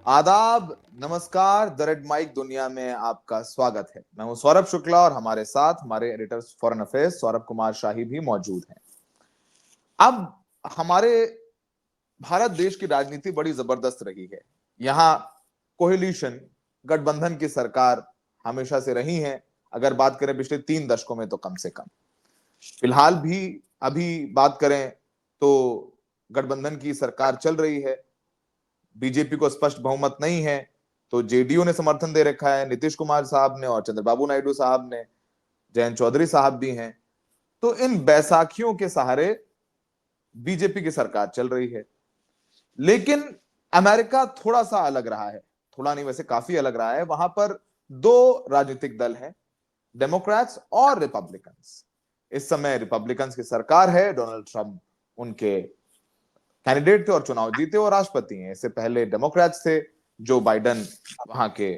आदाब, नमस्कार। The red mic दुनिया में आपका स्वागत है। मैं हूं सौरभ शुक्ला और हमारे साथ हमारे editor foreign affairs Saurabh Kumar Shahi भी मौजूद हैं। अब हमारे भारत देश की राजनीति बड़ी जबरदस्त रही है। यहाँ कोहेलिशन, गठबंधन की सरकार हमेशा से रही है। अगर बात करें पिछले 3 दशकों में तो कम से कम, फिलहाल भी अभी बात करें तो गठबंधन की सरकार चल रही है। बीजेपी को स्पष्ट बहुमत नहीं है तो जेडीयू ने समर्थन दे रखा है, नीतीश कुमार साहब ने और चंद्रबाबू नायडू साहब ने, जयंत चौधरी साहब भी हैं। तो इन बैसाखियों के सहारे बीजेपी की सरकार चल रही है। लेकिन अमेरिका थोड़ा सा अलग रहा है, थोड़ा नहीं वैसे काफी अलग रहा है। वहां पर दो राजनीतिक दल हैं, डेमोक्रेट्स और रिपब्लिकन्स। इस समय रिपब्लिकन्स की सरकार है, डोनाल्ड ट्रंप उनके कैंडिडेट थे और चुनाव जीते और राष्ट्रपति हैं। इससे पहले डेमोक्रेट्स थे, जो बाइडन वहां के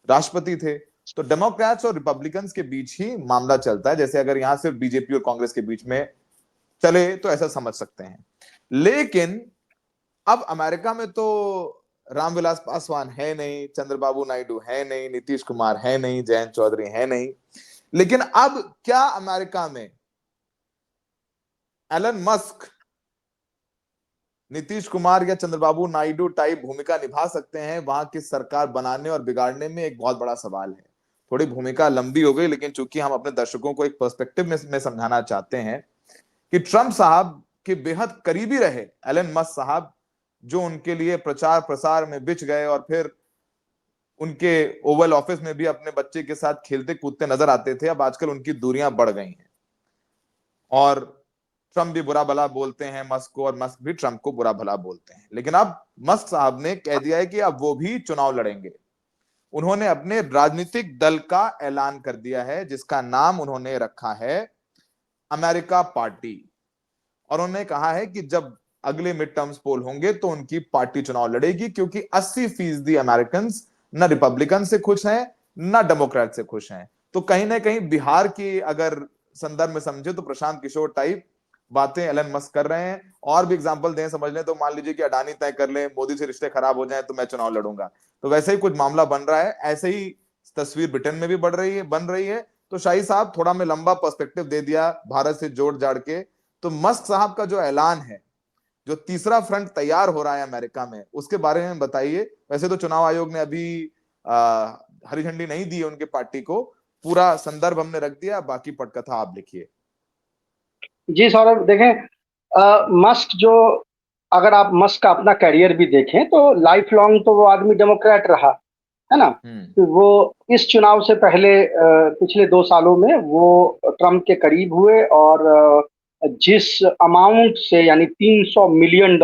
राष्ट्रपति थे। तो डेमोक्रेट्स और रिपब्लिकन्स के बीच ही मामला चलता है, जैसे अगर यहां सिर्फ बीजेपी और कांग्रेस के बीच में चले तो ऐसा समझ सकते हैं। लेकिन अब अमेरिका में तो रामविलास पासवान है नहीं, चंद्रबाबू नायडू है नहीं, नीतीश कुमार है नहीं, जयंत चौधरी है नहीं। लेकिन अब क्या अमेरिका में एलन मस्क नीतीश कुमार या चंद्रबाबू नायडू टाइप भूमिका निभा सकते हैं वहां की सरकार बनाने और बिगाड़ने में? एक बहुत बड़ा सवाल है। थोड़ी भूमिका लंबी हो गई, लेकिन चूंकि हम अपने दर्शकों को एक पर्सपेक्टिव में समझाना चाहते हैं कि ट्रंप साहब के बेहद करीबी रहे एलन मस्क साहब, जो उनके लिए प्रचार प्रसार में बिछ गए और फिर उनके ओवल ऑफिस में भी अपने बच्चे के साथ खेलते कूदते नजर आते थे। अब आजकल उनकी दूरियां बढ़ गई हैं और ट्रंप भी बुरा भला बोलते हैं मस्क को और मस्क भी ट्रंप को बुरा भला बोलते हैं। लेकिन अब मस्क साहब ने कह दिया है कि अब वो भी चुनाव लड़ेंगे। उन्होंने अपने राजनीतिक दल का ऐलान कर दिया है, जिसका नाम उन्होंने रखा है अमेरिका पार्टी। और उन्होंने कहा है कि जब अगले मिड टर्म्स पोल होंगे तो उनकी पार्टी चुनाव लड़ेगी, क्योंकि 80% अमेरिकन न रिपब्लिकन से खुश हैं न डेमोक्रेट से खुश हैं। तो कहीं ना कहीं बिहार की अगर संदर्भ में समझे तो प्रशांत किशोर टाइप बातें एलन मस्क कर रहे हैं। और भी एग्जांपल दें समझ लें तो मान लीजिए कि अडानी तय कर ले मोदी से रिश्ते खराब हो जाएं तो मैं चुनाव लड़ूंगा, तो वैसे ही कुछ मामला बन रहा है। ऐसे ही तस्वीर ब्रिटेन में भी बन रही है। तो शाही साहब, थोड़ा मैं लंबा पर्सपेक्टिव दे दिया भारत से जोड़ जाड़ के। तो मस्क साहब का जो ऐलान है, जो तीसरा फ्रंट तैयार हो रहा है अमेरिका में, उसके बारे में बताइए। वैसे तो चुनाव आयोग ने अभी हरी झंडी नहीं दी है उनके पार्टी को, पूरा संदर्भ हमने रख दिया, बाकी पटकथा आप लिखिए। जी सौरभ, देखें, मस्क जो, अगर आप मस्क का अपना करियर भी देखें तो लाइफ लॉन्ग तो वो आदमी डेमोक्रेट रहा है ना। हम्म। तो वो इस चुनाव से पहले पिछले 2 सालों में वो ट्रम्प के करीब हुए और जिस अमाउंट से, यानी $300 मिलियन,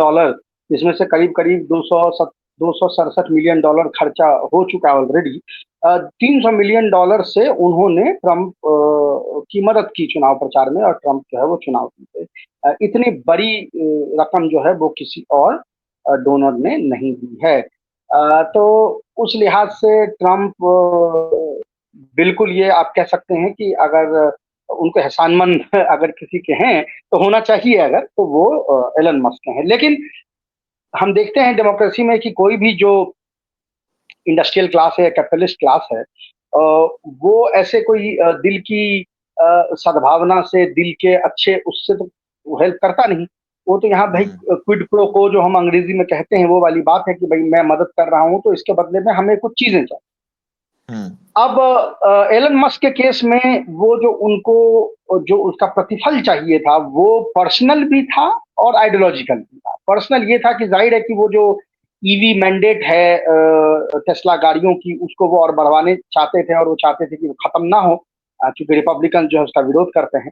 जिसमें से करीब करीब 267 मिलियन डॉलर खर्चा हो चुका है ऑलरेडी, $300 मिलियन से उन्होंने ट्रम्प की मदद की चुनाव प्रचार में और ट्रम्प जो है वो चुनाव जीते। इतनी बड़ी रकम जो है वो किसी और डोनर ने नहीं दी है। तो उस लिहाज से ट्रम्प बिल्कुल, ये आप कह सकते हैं कि अगर उनको एहसानमंद अगर किसी के हैं तो होना चाहिए, अगर तो वो एलन मस्क के हैं। लेकिन हम देखते हैं डेमोक्रेसी में कि कोई भी जो इंडस्ट्रियल क्लास है, कैपिटलिस्ट क्लास है, वो ऐसे कोई दिल की सद्भावना से, दिल के अच्छे उससे तो हेल्प करता नहीं। वो तो यहाँ भाई हम्म। क्विड प्रो को जो हम अंग्रेजी में कहते हैं वो वाली बात है कि भाई मैं मदद कर रहा हूँ तो इसके बदले में हमें कुछ चीजें चाहिए। हम्म। अब एलन मस्क के केस में वो जो उनको जो उसका प्रतिफल चाहिए था वो पर्सनल भी था और आइडियोलॉजिकल भी था। पर्सनल ये था कि जाहिर है कि वो जो ईवी मैंडेट है टेस्ला गाड़ियों की, उसको वो और बढ़वाने चाहते थे और वो चाहते थे कि वो खत्म ना हो, क्योंकि रिपब्लिकन जो है उसका विरोध करते हैं,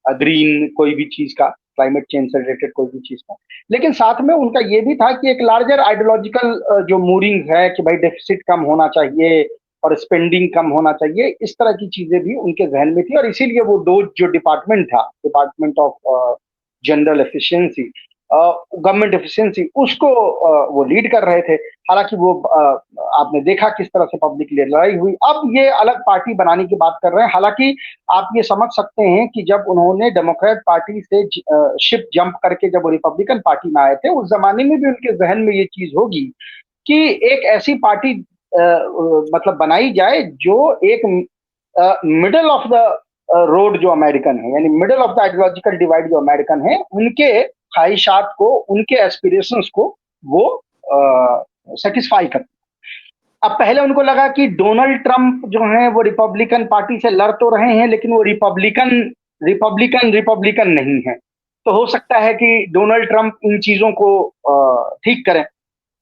ग्रीन कोई भी चीज का, क्लाइमेट चेंज से रिलेटेड कोई भी चीज का। लेकिन साथ में उनका ये भी था कि एक लार्जर आइडियोलॉजिकल जो मूविंग है कि भाई डेफिसिट कम होना चाहिए और स्पेंडिंग कम होना चाहिए, इस तरह की चीजें भी उनके जहन में थी। और इसीलिए वो दो जो डिपार्टमेंट था, department of general efficiency, government efficiency, उसको वो लीड कर रहे थे। हालांकि वो आपने देखा किस तरह से पब्लिक लड़ाई हुई। अब ये अलग पार्टी बनाने की बात कर रहे हैं। हालांकि आप ये समझ सकते हैं कि जब उन्होंने डेमोक्रेट पार्टी से शिप जंप करके जब वो रिपब्लिकन पार्टी में आए थे, उस जमाने में भी उनके जहन में ये चीज होगी कि एक ऐसी पार्टी मतलब बनाई जाए जो एक मिडल ऑफ द रोड जो अमेरिकन है, यानी middle of the ideological divide जो अमेरिकन है, उनके ख्वाहिशात को, उनके एस्पिरेशंस को वो सेटिस्फाई कर। अब पहले उनको लगा कि डोनाल्ड ट्रंप जो है वो रिपब्लिकन पार्टी से लड़ तो रहे हैं, लेकिन वो रिपब्लिकन रिपब्लिकन रिपब्लिकन नहीं है, तो हो सकता है कि डोनाल्ड ट्रंप इन चीजों को ठीक करें।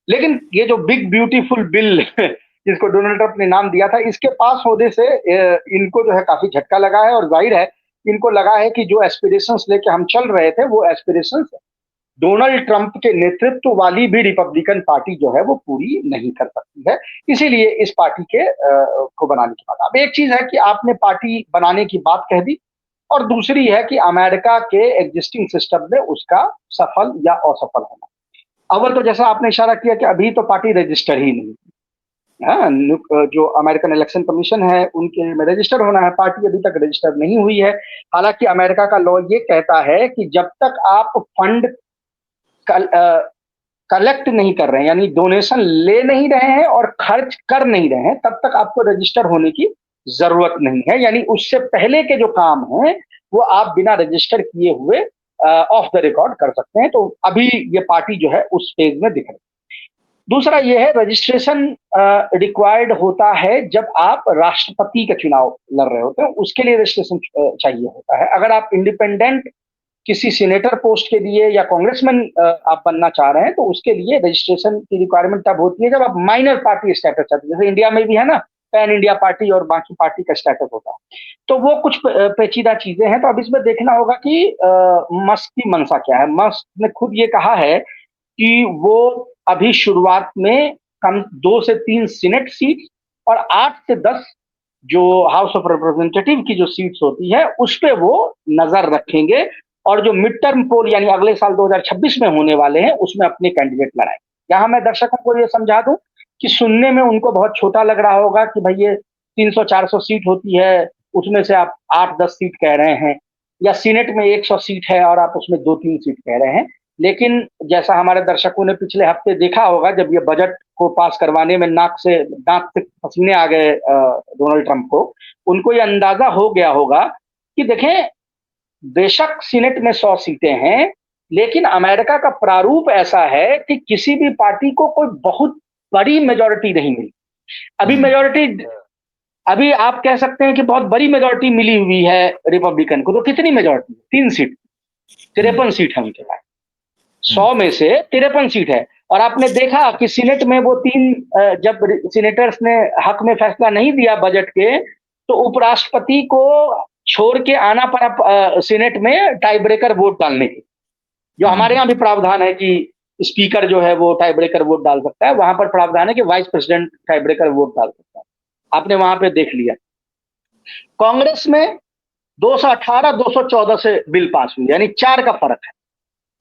लेकिन ये जो बिग ब्यूटीफुल बिल जिसको डोनाल्ड ट्रंप ने नाम दिया था, इसके पास होने से इनको जो है काफी झटका लगा है, और जाहिर है इनको लगा है कि जो एस्पिरेशंस लेके हम चल रहे थे वो एस्पिरेशंस डोनाल्ड ट्रंप के नेतृत्व वाली भी रिपब्लिकन पार्टी जो है वो पूरी नहीं कर सकती है। इसीलिए इस पार्टी के को बनाने की बात। अब एक चीज है कि आपने पार्टी बनाने की बात कह दी, और दूसरी है कि अमेरिका के एग्जिस्टिंग सिस्टम में उसका सफल या असफल होना। अव्वल तो जैसा आपने इशारा किया कि अभी तो पार्टी रजिस्टर ही नहीं, हाँ, जो अमेरिकन इलेक्शन कमीशन है उनके में रजिस्टर होना है, पार्टी अभी तक रजिस्टर नहीं हुई है। हालांकि अमेरिका का लॉ ये कहता है कि जब तक आप फंड कलेक्ट नहीं कर रहे हैं, यानी डोनेशन ले नहीं रहे हैं और खर्च कर नहीं रहे हैं, तब तक आपको रजिस्टर होने की जरूरत नहीं है। यानी उससे पहले के जो काम हैं वो आप बिना रजिस्टर किए हुए ऑफ द रिकॉर्ड कर सकते हैं। तो अभी ये पार्टी जो है उस फेज में दिख रही है। दूसरा ये है, रजिस्ट्रेशन रिक्वायर्ड होता है जब आप राष्ट्रपति का चुनाव लड़ रहे होते हैं, उसके लिए रजिस्ट्रेशन चाहिए होता है। अगर आप इंडिपेंडेंट किसी सीनेटर पोस्ट के लिए या कांग्रेसमैन आप बनना चाह रहे हैं, तो उसके लिए रजिस्ट्रेशन की रिक्वायरमेंट तब होती है जब आप माइनर पार्टी स्टेटस चाहते हैं, जैसे इंडिया में भी है ना, पैन इंडिया पार्टी और बाकी पार्टी का स्टेटस होता है। तो वो कुछ पेचीदा चीजें हैं। तो अब इसमें देखना होगा कि मस्क की मंशा क्या है। मस्क ने खुद ये कहा है कि वो अभी शुरुआत में कम 2 से 3 सीनेट सीट और 8 से 10 जो हाउस ऑफ रिप्रेजेंटेटिव की जो सीट्स होती है उस पे वो नजर रखेंगे, और जो मिड टर्म पोल यानी अगले साल 2026 में होने वाले हैं उसमें अपने कैंडिडेट लड़ाएं। यहाँ मैं दर्शकों को ये समझा दूं कि सुनने में उनको बहुत छोटा लग रहा होगा कि भाई ये 300-400 सीट होती है, उसमें से आप 8-10 सीट कह रहे हैं, या सीनेट में 100 सीट है और आप उसमें 2-3 सीट कह रहे हैं। लेकिन जैसा हमारे दर्शकों ने पिछले हफ्ते देखा होगा, जब ये बजट को पास करवाने में दांत से पसीने आ गए डोनाल्ड ट्रंप को, उनको ये अंदाजा हो गया होगा कि देखें, बेशक सीनेट में 100 सीटें हैं, लेकिन अमेरिका का प्रारूप ऐसा है कि किसी भी पार्टी को कोई बहुत बड़ी मेजोरिटी नहीं मिली। अभी मेजोरिटी, अभी आप कह सकते हैं कि बहुत बड़ी मेजोरिटी मिली हुई है रिपब्लिकन को, तो कितनी मेजोरिटी? 3 सीट, 53 सीट है उनके पास। 100 में से 53 सीट है। और आपने देखा कि सीनेट में वो 3 जब सीनेटर्स ने हक में फैसला नहीं दिया बजट के, तो उपराष्ट्रपति को छोड़ के आना पड़ा सीनेट में टाई ब्रेकर वोट डालने की। जो हमारे यहाँ भी प्रावधान है कि स्पीकर जो है वो टाई ब्रेकर वोट डाल सकता है, वहां पर प्रावधान है कि vice president tie breaker vote डाल सकता है। आपने वहां पे देख लिया। कांग्रेस में 218 214 से बिल पास हुई, यानी 4 का फर्क है।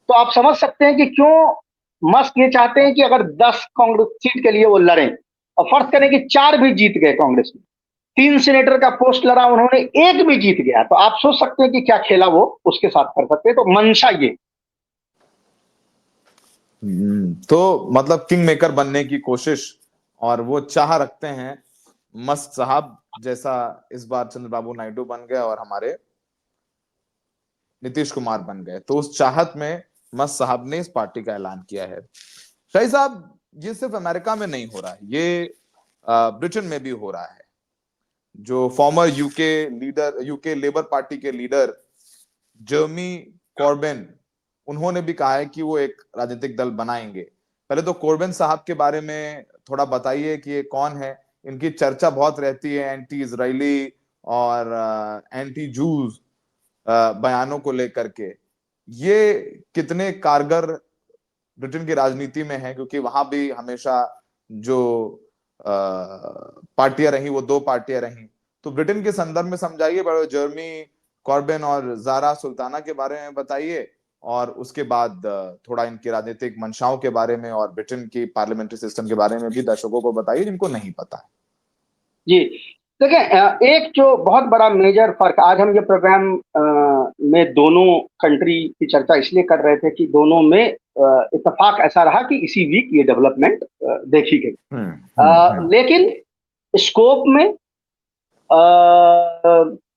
तो आप समझ सकते हैं कि क्यों मस्क ये चाहते हैं कि अगर 10 कांग्रेस सीट के लिए वो लड़ें, और फर्ज करें कि 4 भी जीत गए कांग्रेस में, 3 सीनेटर का पोस्ट लड़ा, उन्होंने 1 भी जीत गया, तो आप सोच सकते हैं कि क्या खेला वो उसके साथ कर सकते हैं। तो मंशा ये। तो मतलब किंग मेकर बनने की कोशिश और वो चाह रखते हैं मस्क साहब, जैसा इस बार चंद्रबाबू नायडू बन गए और हमारे नीतीश कुमार बन गए। तो उस चाहत में मस्क साहब ने इस पार्टी का ऐलान किया है। शाही साहब, ये सिर्फ अमेरिका में नहीं हो रहा है, ये ब्रिटेन में भी हो रहा है। जो फॉर्मर यूके लेबर पार्टी के लीडर जर्मी कॉर्बिन, उन्होंने भी कहा है कि वो एक राजनीतिक दल बनाएंगे। पहले तो कॉर्बिन साहब के बारे में थोड़ा बताइए कि ये कौन है। इनकी चर्चा बहुत रहती है एंटी इजरायली और एंटी जूज बयानों को लेकर के। ये कितने कारगर ब्रिटेन की राजनीति में है, क्योंकि वहां भी हमेशा जो पार्टियां रही वो 2 पार्टियां रही। तो ब्रिटेन के संदर्भ में समझाइए, जर्मी कॉर्बिन और जारा सुल्ताना के बारे में बताइए, और उसके बाद थोड़ा इनकी राजनीतिक मंशाओं के बारे में और ब्रिटेन की पार्लियामेंट्री सिस्टम के बारे में भी दर्शकों को बताइए जिनको नहीं पता है। जी देखिए, एक जो बहुत बड़ा मेजर फर्क, आज हम ये प्रोग्राम में दोनों कंट्री की चर्चा इसलिए कर रहे थे कि दोनों में इत्तेफाक ऐसा रहा कि इसी वीक ये डेवलपमेंट देखी गई। लेकिन स्कोप में,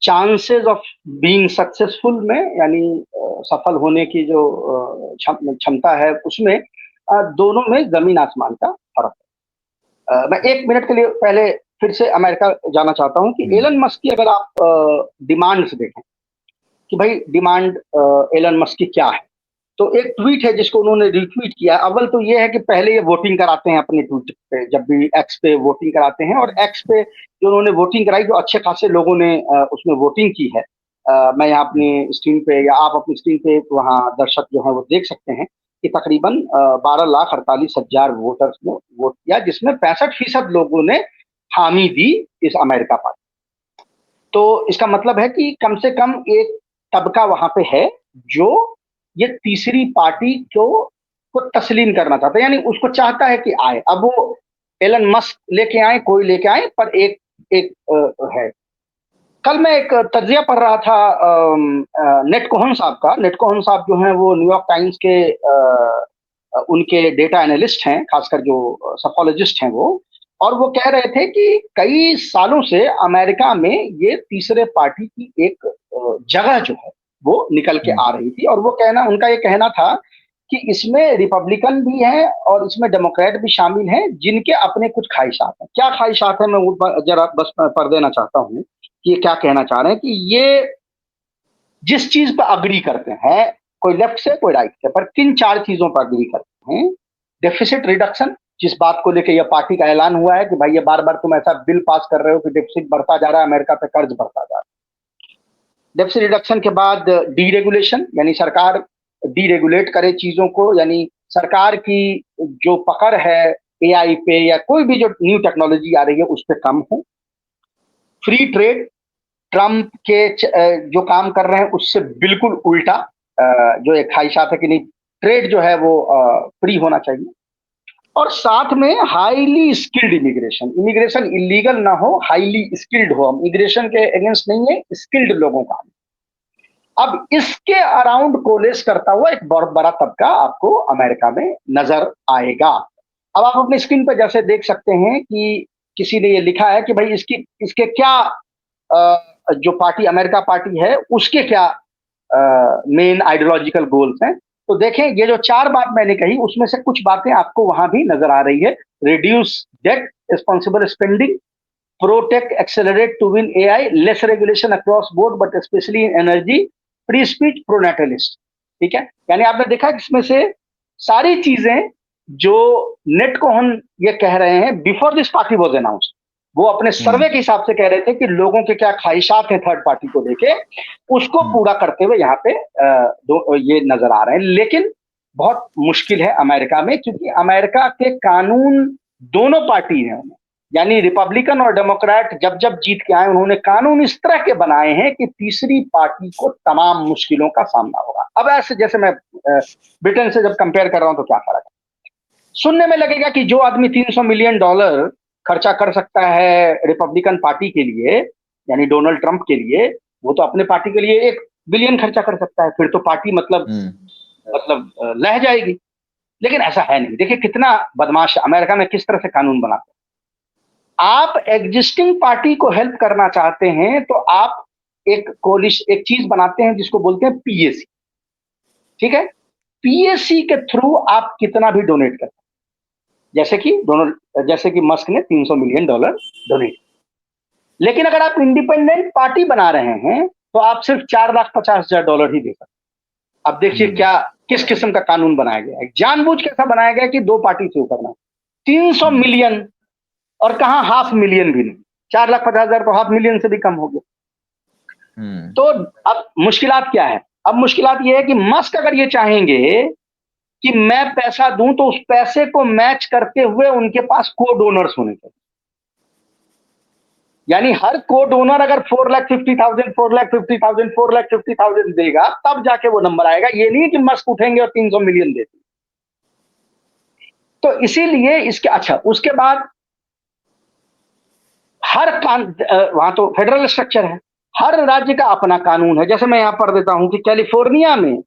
चांसेस ऑफ बीइंग सक्सेसफुल में, यानी सफल होने की जो क्षमता है उसमें, दोनों में जमीन आसमान का फर्क है। मैं 1 मिनट के लिए पहले फिर से अमेरिका जाना चाहता हूं कि एलन मस्क की अगर आप डिमांड्स देखें कि भाई डिमांड एलन मस्क की क्या है, तो एक ट्वीट है जिसको उन्होंने रिट्वीट किया। अव्वल तो ये है कि पहले ये वोटिंग कराते हैं अपने ट्वीट पे, जब भी एक्स पे वोटिंग कराते हैं, और एक्स पे जो उन्होंने वोटिंग कराई, जो अच्छे खासे लोगों ने उसमें वोटिंग की है, मैं यहाँ अपनी स्क्रीन पे या आप अपनी स्क्रीन पे वहाँ दर्शक जो है वो देख सकते हैं कि तकरीबन 12,48,000 वोटर्स ने वोट किया, जिसमें 65% लोगों ने हामी दी इस अमेरिका पार्टी। तो इसका मतलब है कि कम से कम एक तबका वहां पे है जो ये तीसरी पार्टी को तस्लीम करना चाहता है, यानी उसको चाहता है कि आए। अब वो एलन मस्क लेके आए, कोई लेके आए, पर एक एक है। कल मैं एक तज्जिया पढ़ रहा था नेट कोहन साहब का। नेट कोहन साहब जो हैं वो न्यूयॉर्क टाइम्स के उनके डेटा एनालिस्ट हैं, खासकर जो सफोलॉजिस्ट हैं वो, और वो कह रहे थे कि कई सालों से अमेरिका में ये तीसरे पार्टी की एक जगह जो है वो निकल के आ रही थी, और वो उनका ये कहना था कि इसमें रिपब्लिकन भी हैं और इसमें डेमोक्रेट भी शामिल हैं, जिनके अपने कुछ ख्वाहिशात हैं। क्या ख्वाहिशात हैं, मैं जरा बस पढ़ देना चाहता हूँ कि ये क्या कहना चाह रहे हैं कि ये जिस चीज पर अग्री करते हैं, कोई लेफ्ट से कोई राइट से, पर 3-4 चीजों पर अग्री करते हैं। डेफिसिट रिडक्शन, जिस बात को लेकर यह पार्टी का ऐलान हुआ है कि भाई ये बार बार तुम ऐसा बिल पास कर रहे हो कि डेफिसिट बढ़ता जा रहा है, अमेरिका पे कर्ज बढ़ता जा रहा है। डेफिसिट रिडक्शन के बाद डीरेगुलेशन, यानी सरकार डीरेगुलेट करे चीजों को, यानी सरकार की जो पकड़ है एआई पे या कोई भी जो न्यू टेक्नोलॉजी आ रही है उस पर कम हो। फ्री ट्रेड, ट्रंप के जो काम कर रहे हैं उससे बिल्कुल उल्टा, जो एक ख्वाहिशात है कि नहीं, ट्रेड जो है वो फ्री होना चाहिए। और साथ में highly skilled immigration, immigration illegal ना हो, हाईली स्किल्ड हो। हम इमिग्रेशन के अगेंस्ट नहीं है, स्किल्ड लोगों का। अब इसके अराउंड कोलेस करता हुआ एक बहुत बड़ा तबका आपको अमेरिका में नजर आएगा। अब आप अपनी स्क्रीन पर जैसे देख सकते हैं कि किसी ने ये लिखा है कि भाई इसके क्या जो पार्टी अमेरिका पार्टी है उसके क्या मेन आइडियोलॉजिकल गोल्स हैं। तो देखें, ये जो 4 बात मैंने कही उसमें से कुछ बातें आपको वहां भी नजर आ रही है। Reduce debt, responsible spending, protect accelerate to win AI, less regulation across board but especially in energy, free speech, pro natalist. ठीक है, यानी आपने देखा कि इसमें से सारी चीजें जो नेट को हम ये कह रहे हैं before this party was announced, वो अपने सर्वे के हिसाब से कह रहे थे कि लोगों के क्या ख्वाहिशात हैं थर्ड पार्टी को लेके, उसको पूरा करते हुए यहाँ पे ये नजर आ रहे हैं। लेकिन बहुत मुश्किल है अमेरिका में, क्योंकि अमेरिका के कानून दोनों पार्टी हैं, यानी रिपब्लिकन और डेमोक्रेट जब जब जीत के आए उन्होंने कानून इस तरह के बनाए हैं कि तीसरी पार्टी को तमाम मुश्किलों का सामना होगा। अब ऐसे जैसे मैं ब्रिटेन से जब कंपेयर कर रहा हूं तो क्या फर्क है। सुनने में लगेगा कि जो आदमी $300 मिलियन खर्चा कर सकता है रिपब्लिकन पार्टी के लिए, यानी डोनाल्ड ट्रंप के लिए, वो तो अपने पार्टी के लिए 1 बिलियन खर्चा कर सकता है, फिर तो पार्टी मतलब लह जाएगी। लेकिन ऐसा है नहीं। देखिए कितना बदमाश अमेरिका में किस तरह से कानून बनाते हैं। आप एग्जिस्टिंग पार्टी को हेल्प करना चाहते हैं तो आप एक चीज बनाते हैं जिसको बोलते हैं पीएसी। ठीक है, पीएसी के थ्रू आप कितना भी डोनेट करते हैं, जैसे कि मस्क ने $300 मिलियन डोनेट। लेकिन अगर आप इंडिपेंडेंट पार्टी बना रहे हैं तो आप सिर्फ $4,50,000 ही दे सकते हैं। अब देखिए क्या किस किस्म का कानून बनाया गया है। जानबूझ के ऐसा बनाया गया कि 2 पार्टी से करना, 300 मिलियन, और कहा $500,000 भी नहीं, $4,50,000 तो $500,000 से भी कम हो गया। तो अब मुश्किलात क्या है? अब मुश्किलात ये है कि मस्क अगर ये चाहेंगे कि मैं पैसा दूं तो उस पैसे को मैच करते हुए उनके पास को डोनर्स होने चाहिए। यानी हर को डोनर अगर 4,50,000 4,50,000 4,50,000 देगा तब जाके वो नंबर आएगा। ये नहीं कि मस्क उठेंगे और 300 मिलियन देते। तो इसीलिए इसके उसके बाद वहां तो फेडरल स्ट्रक्चर है, हर राज्य का अपना कानून है। जैसे मैं यहाँ पढ़ देता हूँ कि कैलिफोर्निया में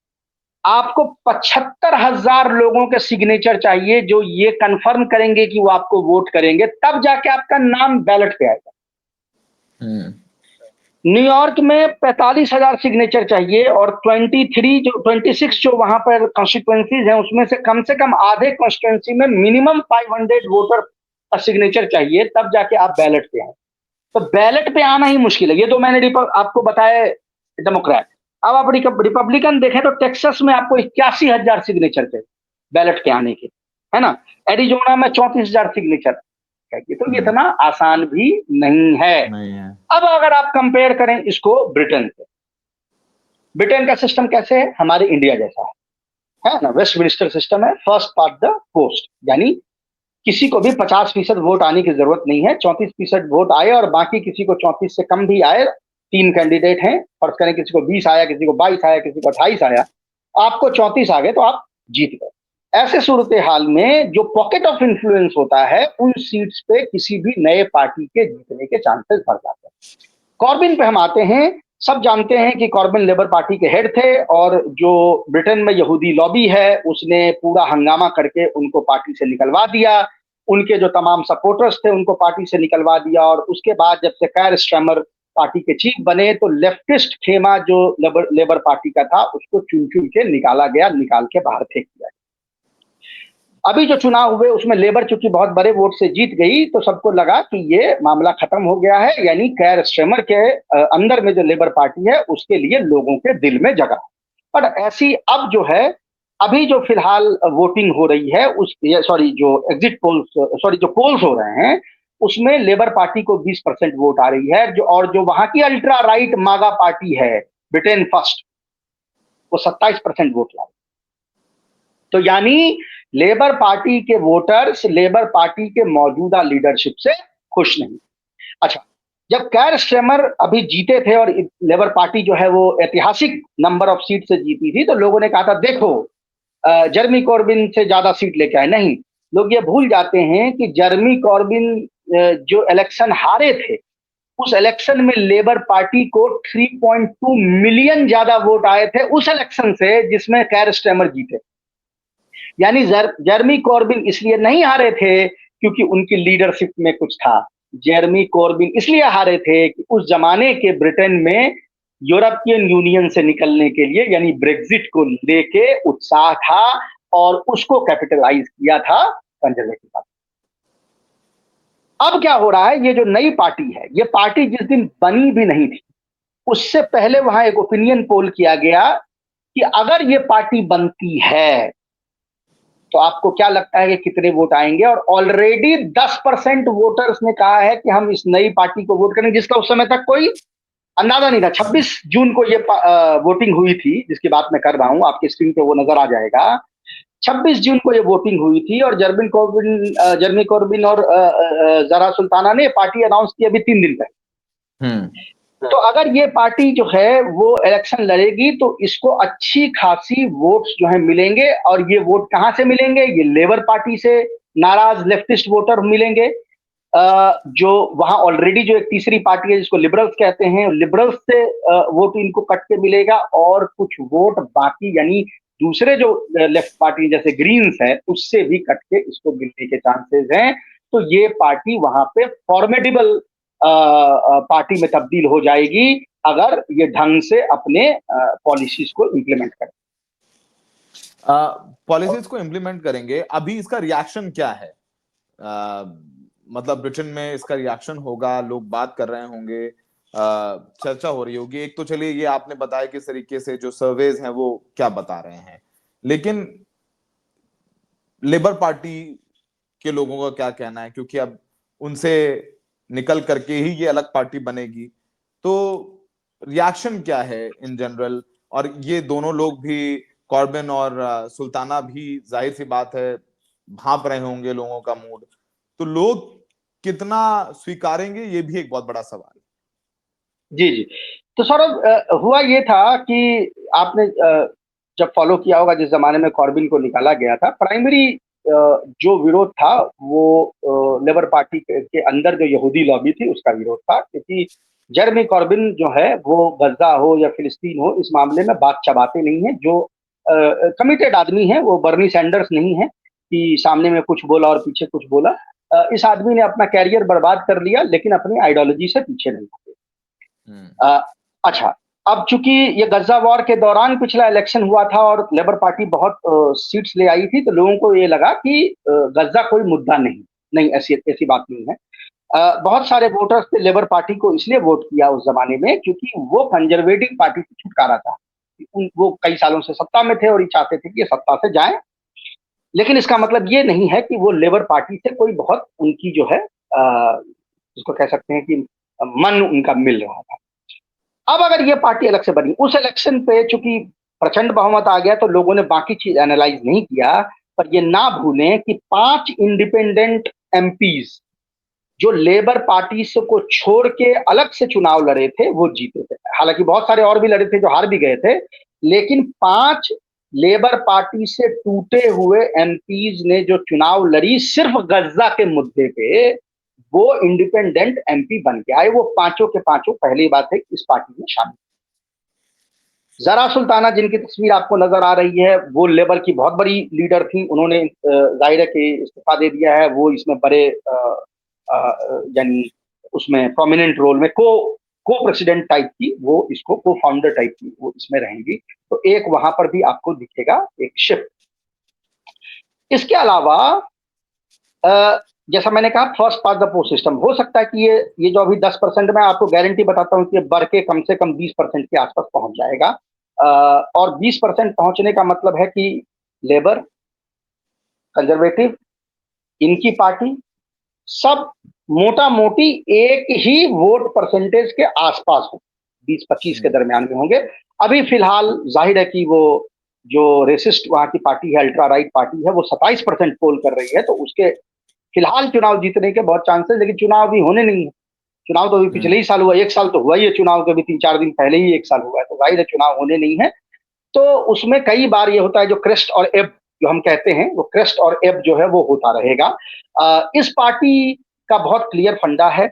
आपको 75,000 लोगों के सिग्नेचर चाहिए जो ये कंफर्म करेंगे कि वो आपको वोट करेंगे, तब जाके आपका नाम बैलेट पे आएगा। हम्म। न्यूयॉर्क में 45,000 सिग्नेचर चाहिए और 26 जो वहां पर कॉन्स्टिट्यूएंसीज हैं उसमें से कम आधे कॉन्स्टिट्यूएंसी में मिनिमम 500 वोटर का सिग्नेचर चाहिए, तब जाके आप बैलेट पे आए। तो बैलेट पे आना ही मुश्किल है। ये तो मैंने आपको बताया डेमोक्रेट। अब आप रिपब्लिकन देखें तो टेक्सास में आपको 81,000 सिग्नेचर चाहिए बैलेट पे आने के, है ना। एरिजोना में 34,000 सिग्नेचर चाहिए। तो ये इतना आसान भी नहीं है। नहीं है। अब अगर आप कंपेयर करें इसको ब्रिटेन से, ब्रिटेन का सिस्टम कैसे है? हमारे इंडिया जैसा है ना। वेस्टमिनिस्टर सिस्टम है, फर्स्ट पार्ट द पोस्ट, यानी किसी को भी 50% वोट आने की जरूरत नहीं है। 34% वोट आए और बाकी किसी को 34 से कम भी आए, 3 कैंडिडेट हैं, फर्ज करें किसी को 20 आया, किसी को 22 आया, किसी को 28 आया, आपको 34 आ गए तो आप जीत गए। ऐसे सूरत हाल में जो पॉकेट ऑफ इंफ्लुएंस होता है उन सीट्स पे किसी भी नए पार्टी के जीतने के चांसेस बढ़ जाते हैं। कॉर्बिन पे हम आते हैं। सब जानते हैं कि कॉर्बिन लेबर पार्टी के हेड थे और जो ब्रिटेन में यहूदी लॉबी है उसने पूरा हंगामा करके उनको पार्टी से निकलवा दिया। उनके जो तमाम सपोर्टर्स थे उनको पार्टी से निकलवा दिया और उसके बाद जब से कायर स्टैमर पार्टी के चीफ बने तो लेफ्टिस्ट खेमा जो लेबर पार्टी का था उसको चुन चुन के निकाला गया, निकाल के बाहर फेंक दिया। अभी जो चुनाव हुए उसमें लेबर चूंकि बहुत बड़े वोट से जीत गई तो सबको लगा कि ये मामला खत्म हो गया है, यानी कायर स्टैमर के अंदर में जो लेबर पार्टी है उसके लिए लोगों के दिल में जगह। पर ऐसी अब जो है, अभी जो फिलहाल वोटिंग हो रही है उस सॉरी जो एग्जिट पोल्स सॉरी जो पोल्स हो रहे हैं उसमें लेबर पार्टी को 20% वोट आ रही है, जो वहां की अल्ट्रा राइट मागा पार्टी है ब्रिटेन फर्स्ट, वो 27% वोट ला रही है। तो यानी लेबर पार्टी के वोटर्स लेबर पार्टी के मौजूदा लीडरशिप से खुश नहीं। अच्छा, जब कायर स्टैमर अभी जीते थे और लेबर पार्टी जो है वो ऐतिहासिक नंबर ऑफ सीट से जीती थी तो लोगों ने कहा था देखो जर्मी कॉर्बिन से ज्यादा सीट लेके आए। नहीं, लोग ये भूल जाते हैं कि जर्मी कॉर्बिन जो इलेक्शन हारे थे उस इलेक्शन में लेबर पार्टी को 3.2 मिलियन ज्यादा वोट आए थे उस इलेक्शन से जिसमें कायर स्टैमर जीते। यानी जर्मी कॉर्बिन इसलिए नहीं हारे थे क्योंकि उनकी लीडरशिप में कुछ था। जेरमी कॉर्बिन इसलिए हारे थे कि उस जमाने के ब्रिटेन में यूरोपियन यूनियन से निकलने के लिए यानी ब्रेग्जिट को लेके उत्साह था और उसको कैपिटलाइज किया था कंजर्वेटिव पार्टी। अब क्या हो रहा है, ये जो नई पार्टी है ये पार्टी जिस दिन बनी भी नहीं थी उससे पहले वहां एक ओपिनियन पोल किया गया कि अगर ये पार्टी बनती है तो आपको क्या लगता है कि कितने वोट आएंगे। और ऑलरेडी 10% वोटर्स ने कहा है कि हम इस नई पार्टी को वोट करेंगे, जिसका उस समय तक कोई अंदाजा नहीं था। 26 जून को ये वोटिंग हुई थी जिसकी बात मैं कर रहा हूं, आपकी स्क्रीन पे वो नजर आ जाएगा। 26 जून को ये वोटिंग हुई थी और जर्मी कॉर्बिन और जरा सुल्ताना ने पार्टी अनाउंस की अभी 3 दिन पहले। तो अगर ये पार्टी जो है वो इलेक्शन लड़ेगी तो इसको अच्छी खासी वोट्स जो है मिलेंगे। और ये वोट कहां से मिलेंगे? ये लेबर पार्टी से नाराज लेफ्टिस्ट वोटर मिलेंगे, जो वहां ऑलरेडी जो एक तीसरी पार्टी है जिसको लिबरल्स कहते हैं, लिबरल्स से वोट इनको कट के मिलेगा और कुछ वोट बाकी यानी दूसरे जो लेफ्ट पार्टी जैसे ग्रीन्स है उससे भी कट के इसको मिलने के चांसेस हैं। तो ये पार्टी वहां पे फॉर्मेडेबल पार्टी में तब्दील हो जाएगी अगर ये ढंग से अपने पॉलिसीज को इम्प्लीमेंट करें। पॉलिसीज को इम्प्लीमेंट करेंगे। अभी इसका रिएक्शन क्या है? मतलब ब्रिटेन में इसका रिएक्शन होगा, लोग बात कर रहे होंगे, चर्चा हो रही होगी। एक तो चलिए ये आपने बताया किस तरीके से जो सर्वेज हैं वो क्या बता रहे हैं, लेकिन लेबर पार्टी के लोगों का क्या कहना है? क्योंकि अब उनसे निकल करके ही ये अलग पार्टी बनेगी, तो रिएक्शन क्या है इन जनरल? और ये दोनों लोग भी, कॉर्बिन और सुल्ताना भी, जाहिर सी बात है भांप रहे होंगे लोगों का मूड, तो लोग कितना स्वीकारेंगे ये भी एक बहुत बड़ा सवाल है। जी जी, तो सौरभ हुआ ये था कि आपने जब फॉलो किया होगा जिस जमाने में कॉर्बिन को निकाला गया था, प्राइमरी जो विरोध था वो लेबर पार्टी के अंदर जो यहूदी लॉबी थी उसका विरोध था। क्योंकि जेरेमी कॉर्बिन जो है वो गज्जा हो या फिलिस्तीन हो, इस मामले में बात चबाते नहीं है। जो कमिटेड आदमी है, वो बर्नी सैंडर्स नहीं है कि सामने में कुछ बोला और पीछे कुछ बोला। इस आदमी ने अपना कैरियर बर्बाद कर लिया, लेकिन अपनी आइडियोलॉजी से पीछे नहीं हटे। अच्छा, अब चूंकि ये गज्जा वॉर के दौरान पिछला इलेक्शन हुआ था और लेबर पार्टी बहुत सीट्स ले आई थी, तो लोगों को ये लगा कि गज्जा कोई मुद्दा नहीं, नहीं ऐसी ऐसी बात नहीं है। बहुत सारे वोटर्स ने लेबर पार्टी को इसलिए वोट किया उस जमाने में क्योंकि वो कंजर्वेटिव पार्टी से छुटकारा था। वो कई सालों से सत्ता में थे और ये चाहते थे कि ये सत्ता से जाएं, लेकिन इसका मतलब ये नहीं है कि वो लेबर पार्टी से कोई बहुत उनकी जो है जिसको कह सकते हैं कि मन उनका मिल रहा था। अब अगर ये पार्टी अलग से बनी, उस इलेक्शन पे चूंकि प्रचंड बहुमत आ गया तो लोगों ने बाकी चीज एनालाइज नहीं किया, पर ये ना भूलें कि 5 इंडिपेंडेंट एमपीज जो लेबर पार्टी से को छोड़ के अलग से चुनाव लड़े थे वो जीते थे। हालांकि बहुत सारे और भी लड़े थे जो हार भी गए थे, लेकिन 5 लेबर पार्टी से टूटे हुए एमपीज ने जो चुनाव लड़ी सिर्फ गज्जा के मुद्दे पे, वो इंडिपेंडेंट एमपी बन के आए। वो पांचों के पांचों पहली बात है इस पार्टी में शामिल। जरा सुल्ताना जिनकी तस्वीर आपको नजर आ रही है, वो लेबर की बहुत बड़ी लीडर थी। उन्होंने जाहिर है कि इस्तीफा दे दिया है। वो इसमें बड़े यानी उसमें प्रोमिनेंट रोल में को प्रेसिडेंट टाइप की, वो इसको को फाउंडर टाइप की वो इसमें रहेंगी। तो एक वहां पर भी आपको दिखेगा एक शिफ्ट। इसके अलावा जैसा मैंने कहा, first pass the post system हो सकता है कि ये जो अभी 10%, मैं आपको गारंटी बताता हूं कि बढ़ के कम से कम 20% के आसपास पहुंच जाएगा। और 20% पहुंचने का मतलब है कि लेबर, कंजर्वेटिव, इनकी पार्टी सब मोटा मोटी एक ही वोट परसेंटेज के आसपास हो, 20-25 के दरमियान में होंगे। अभी फिलहाल जाहिर है कि वो जो रेसिस्ट वहां की पार्टी है, अल्ट्रा राइट पार्टी है, वो 27% पोल कर रही है, तो उसके फिलहाल चुनाव जीतने के बहुत चांसेस, लेकिन चुनाव अभी होने नहीं है। चुनाव तो अभी पिछले ही साल हुआ, 1 साल तो हुआ ही है चुनाव के, अभी 3-4 दिन पहले ही 1 साल हुआ है, तो जाहिर है चुनाव होने नहीं है। तो उसमें कई बार ये होता है जो क्रेस्ट और एब जो हम कहते हैं, वो क्रेस्ट और एब जो है वो होता रहेगा। इस पार्टी का बहुत क्लियर फंडा है।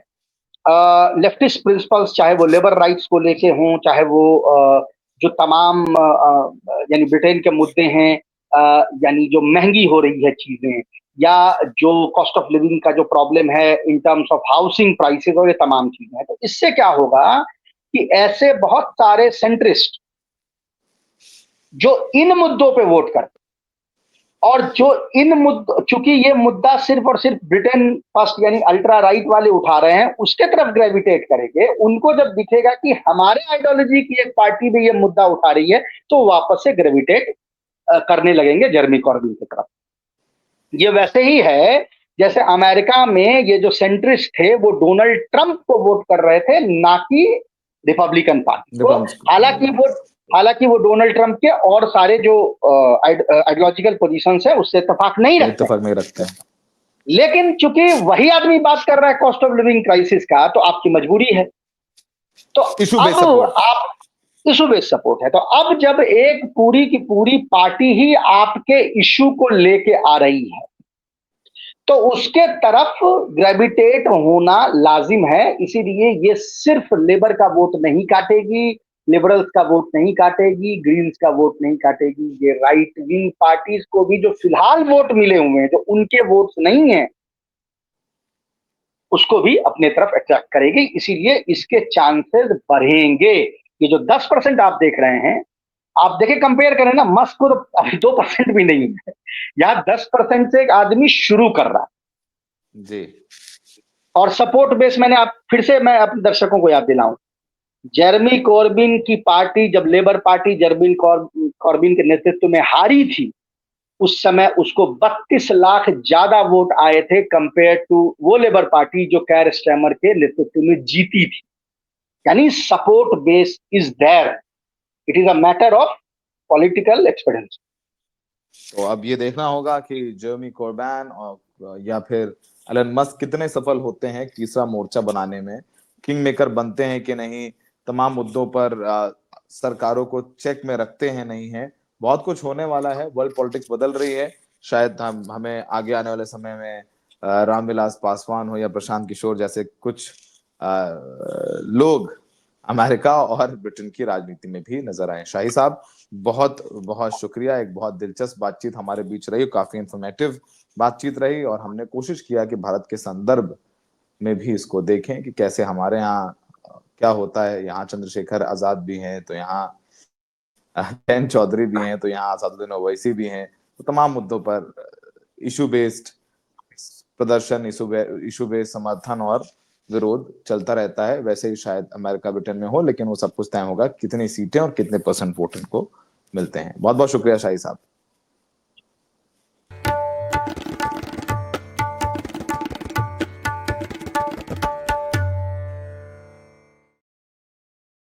लेफ्टिस्ट प्रिंसिपल्स, चाहे वो लेबर राइट्स को लेके हों, चाहे वो जो तमाम यानी ब्रिटेन के मुद्दे हैं, यानी जो महंगी हो रही है चीजें, या जो कॉस्ट ऑफ लिविंग का जो प्रॉब्लम है in terms of housing prices, और ये तमाम चीजें हैं। तो इससे क्या होगा कि ऐसे बहुत सारे सेंट्रिस्ट जो इन मुद्दों पे वोट करते, और जो इन मुद्दों, चूंकि ये मुद्दा सिर्फ और सिर्फ ब्रिटेन फर्स्ट यानी अल्ट्रा राइट वाले उठा रहे हैं, उसके तरफ ग्रेविटेट करेंगे। उनको जब दिखेगा कि हमारे आइडियोलॉजी की एक पार्टी भी ये मुद्दा उठा रही है, तो वापस से ग्रेविटेट करने लगेंगे जेरेमी कॉर्बिन की तरफ। ये वैसे ही है जैसे अमेरिका में ये जो सेंट्रिस्ट थे वो डोनाल्ड ट्रंप को वोट कर रहे थे, ना कि रिपब्लिकन पार्टी को। हालांकि वो डोनाल्ड ट्रंप के और सारे जो आइडियोलॉजिकल पोजीशंस है उससे इत्तेफाक नहीं रखते हैं, लेकिन चूंकि वही आदमी बात कर रहा है कॉस्ट ऑफ लिविंग क्राइसिस का, तो आपकी मजबूरी है। तो अब आप इशू बेस्ड सपोर्ट है, तो अब जब एक पूरी की पूरी पार्टी ही आपके इशू को लेके आ रही है, तो उसके तरफ ग्रेविटेट होना लाजिम है। इसीलिए ये सिर्फ लेबर का वोट नहीं काटेगी, लिबरल्स का वोट नहीं काटेगी, ग्रीन्स का वोट नहीं काटेगी, ये राइट विंग पार्टीज को भी जो फिलहाल वोट मिले हुए हैं, जो उनके वोट्स नहीं है, उसको भी अपने तरफ अट्रैक्ट करेगी। इसीलिए इसके चांसेस बढ़ेंगे। ये जो 10% आप देख रहे हैं, आप देखें, कंपेयर करें ना, मस्क को तो अभी 2% भी नहीं है, यहाँ 10% से एक आदमी शुरू कर रहा है जी। और सपोर्ट बेस, मैं अपने दर्शकों को याद दिलाऊं, जेरेमी कॉर्बिन की पार्टी जब लेबर पार्टी जेरेमी कॉर्बिन के नेतृत्व में हारी थी, उस समय उसको 32 लाख ज्यादा वोट आए थे कंपेयर टू वो लेबर पार्टी जो कैर स्टैमर के नेतृत्व में जीती थी। यानी support base is there, it is a matter of political experience. तो अब ये देखना होगा कि जेरेमी कॉर्बिन और या फिर एलन मस्क कितने सफल होते हैं तीसरा मोर्चा बनाने में, किंग मेकर बनते हैं कि नहीं, तमाम मुद्दों पर सरकारों को चेक में रखते हैं नहीं है। बहुत कुछ होने वाला है, वर्ल्ड पॉलिटिक्स बदल रही है। शायद हमें आगे आने वाले समय में रामविलास पासवान हो या प्रशांत किशोर जैसे कुछ लोग अमेरिका और ब्रिटेन की राजनीति में भी नजर आए। शाही साहब, बहुत बहुत शुक्रिया। एक बहुत दिलचस्प बातचीत हमारे बीच रही, काफी इंफॉर्मेटिव बातचीत रही, और हमने कोशिश किया कि भारत के संदर्भ में भी इसको देखें कि कैसे हमारे यहाँ क्या होता है। यहाँ चंद्रशेखर आजाद भी हैं, तो यहाँ जयंत चौधरी भी हैं, तो यहाँ असादुद्दीन ओवैसी भी हैं। तो तमाम मुद्दों पर इशू बेस्ड प्रदर्शन, इशू बेस्ड समर्थन और विरोध चलता रहता है। वैसे ही शायद अमेरिका ब्रिटेन में हो, लेकिन वो सब कुछ तय होगा कितनी सीटें और कितने परसेंट वोट इनको मिलते हैं। बहुत बहुत शुक्रिया शाही साहब।